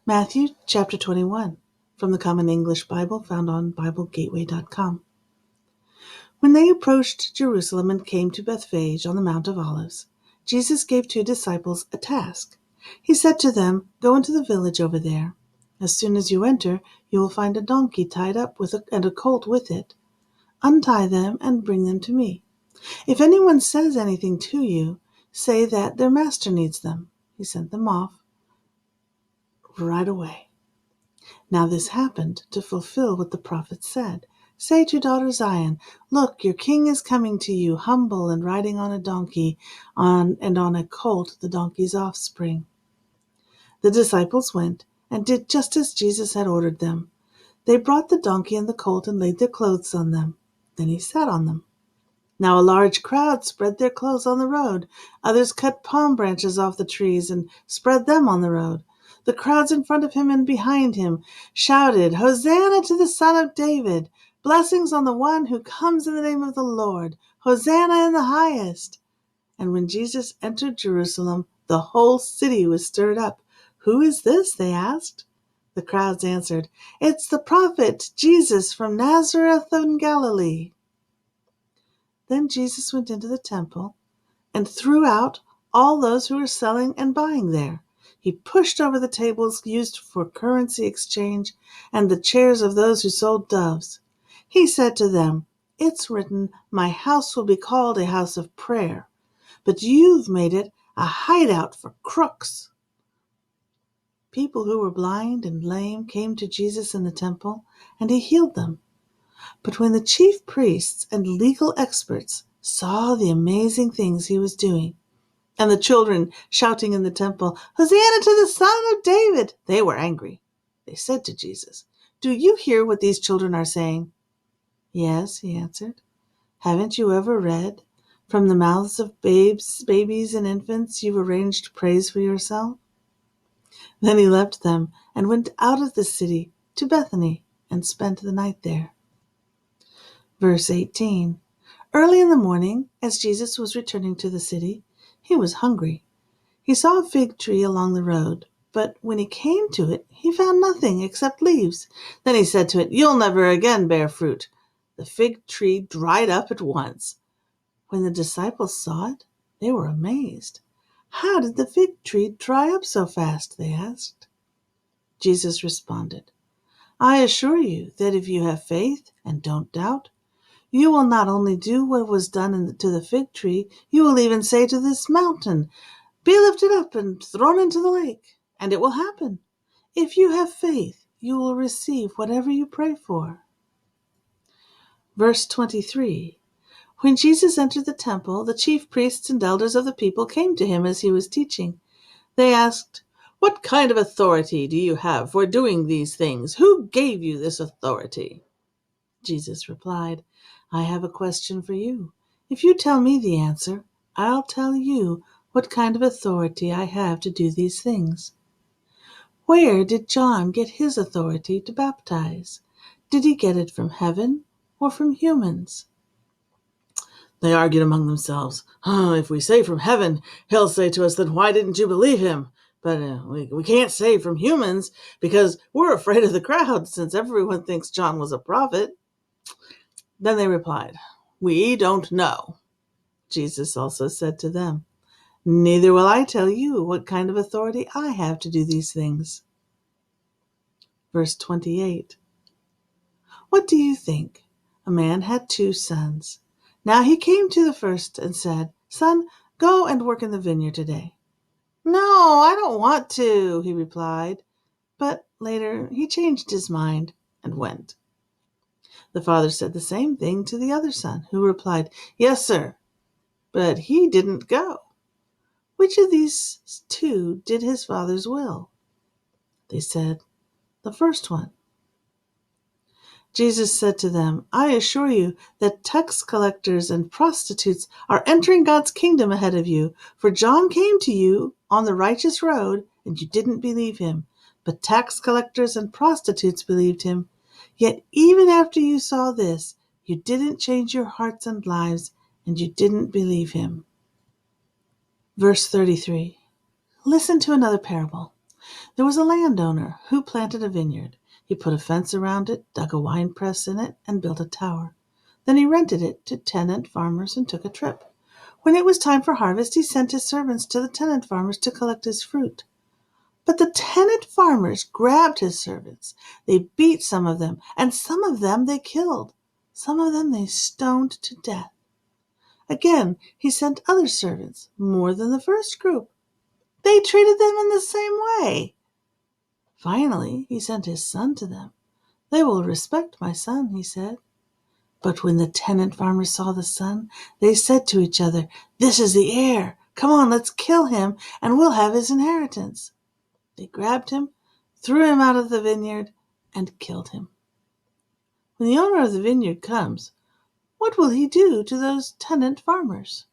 Matthew chapter 21 from the Common English Bible found on BibleGateway.com. When they approached Jerusalem and came to Bethphage on the Mount of Olives, Jesus gave 2 disciples a task. He said to them, "Go into the village over there. As soon as you enter, you will find a donkey tied up and a colt with it. Untie them and bring them to me. If anyone says anything to you, say that their master needs them." He sent them off right away. Now this happened to fulfill what the prophet said. "Say to daughter Zion, look, your king is coming to you, humble and riding on a donkey, on a colt, the donkey's offspring." The disciples went and did just as Jesus had ordered them. They brought the donkey and the colt and laid their clothes on them. Then he sat on them. Now a large crowd spread their clothes on the road. Others cut palm branches off the trees and spread them on the road. The crowds in front of him and behind him shouted, "Hosanna to the Son of David! Blessings on the one who comes in the name of the Lord! Hosanna in the highest!" And when Jesus entered Jerusalem, the whole city was stirred up. "Who is this?" they asked. The crowds answered, "It's the prophet Jesus from Nazareth in Galilee." Then Jesus went into the temple and threw out all those who were selling and buying there. He pushed over the tables used for currency exchange and the chairs of those who sold doves. He said to them, "It's written, 'My house will be called a house of prayer,' but you've made it a hideout for crooks." People who were blind and lame came to Jesus in the temple, and he healed them. But when the chief priests and legal experts saw the amazing things he was doing, and the children shouting in the temple, "Hosanna to the Son of David," they were angry. They said to Jesus, "Do you hear what these children are saying?" "Yes," he answered. "Haven't you ever read, 'From the mouths of babies and infants you've arranged praise for yourself'?" Then he left them and went out of the city to Bethany and spent the night there. Verse 18. Early in the morning, as Jesus was returning to the city, he was hungry. He saw a fig tree along the road, but when he came to it, he found nothing except leaves. Then he said to it, "You'll never again bear fruit." The fig tree dried up at once. When the disciples saw it, they were amazed. "How did the fig tree dry up so fast?" they asked. Jesus responded, "I assure you that if you have faith and don't doubt, you will not only do what was done to the fig tree, you will even say to this mountain, 'Be lifted up and thrown into the lake,' and it will happen. If you have faith, you will receive whatever you pray for." Verse 23. When Jesus entered the temple, the chief priests and elders of the people came to him as he was teaching. They asked, "What kind of authority do you have for doing these things? Who gave you this authority?" Jesus replied, "I have a question for you. If you tell me the answer, I'll tell you what kind of authority I have to do these things. Where did John get his authority to baptize? Did he get it from heaven or from humans?" They argued among themselves. "If we say from heaven, he'll say to us, 'Then why didn't you believe him?' But we can't say from humans because we're afraid of the crowd, since everyone thinks John was a prophet." Then they replied, "We don't know." Jesus also said to them, "Neither will I tell you what kind of authority I have to do these things." Verse 28. What do you think? A man had 2 sons. Now he came to the first and said, "Son, go and work in the vineyard today." "No, I don't want to," he replied. But later he changed his mind and went. The father said the same thing to the other son, who replied, "Yes, sir," but he didn't go. Which of these 2 did his father's will? They said, "The first one." Jesus said to them, "I assure you that tax collectors and prostitutes are entering God's kingdom ahead of you. For John came to you on the righteous road, and you didn't believe him. But tax collectors and prostitutes believed him. Yet even after you saw this, you didn't change your hearts and lives, and you didn't believe him." Verse 33. Listen to another parable. There was a landowner who planted a vineyard. He put a fence around it, dug a wine press in it, and built a tower. Then he rented it to tenant farmers and took a trip. When it was time for harvest, he sent his servants to the tenant farmers to collect his fruit. But the tenant farmers grabbed his servants. They beat some of them, and some of them they killed. Some of them they stoned to death. Again, he sent other servants, more than the first group. They treated them in the same way. Finally, he sent his son to them. They will respect my son, he said. But when the tenant farmers saw the son, they said to each other, "This is the heir. Come on, let's kill him, and we'll have his inheritance." They grabbed him, threw him out of the vineyard, and killed him. When the owner of the vineyard comes, what will he do to those tenant farmers?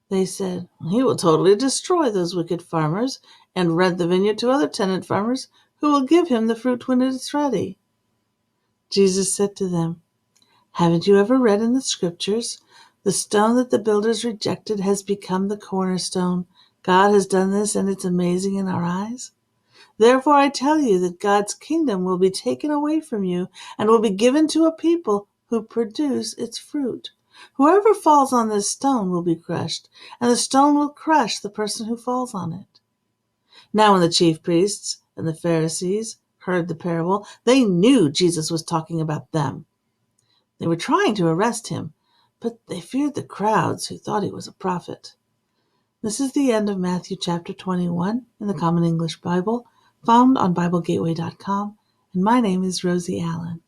They said, "He will totally destroy those wicked farmers and rent the vineyard to other tenant farmers who will give him the fruit when it is ready." Jesus said to them, "Haven't you ever read in the scriptures, 'The stone that the builders rejected has become the cornerstone'? God has done this, and it's amazing in our eyes. Therefore I tell you that God's kingdom will be taken away from you and will be given to a people who produce its fruit. Whoever falls on this stone will be crushed, and the stone will crush the person who falls on it." Now when the chief priests and the Pharisees heard the parable, they knew Jesus was talking about them. They were trying to arrest him, but they feared the crowds who thought he was a prophet. This is the end of Matthew chapter 21 in the Common English Bible, found on BibleGateway.com, and my name is Rosie Allen.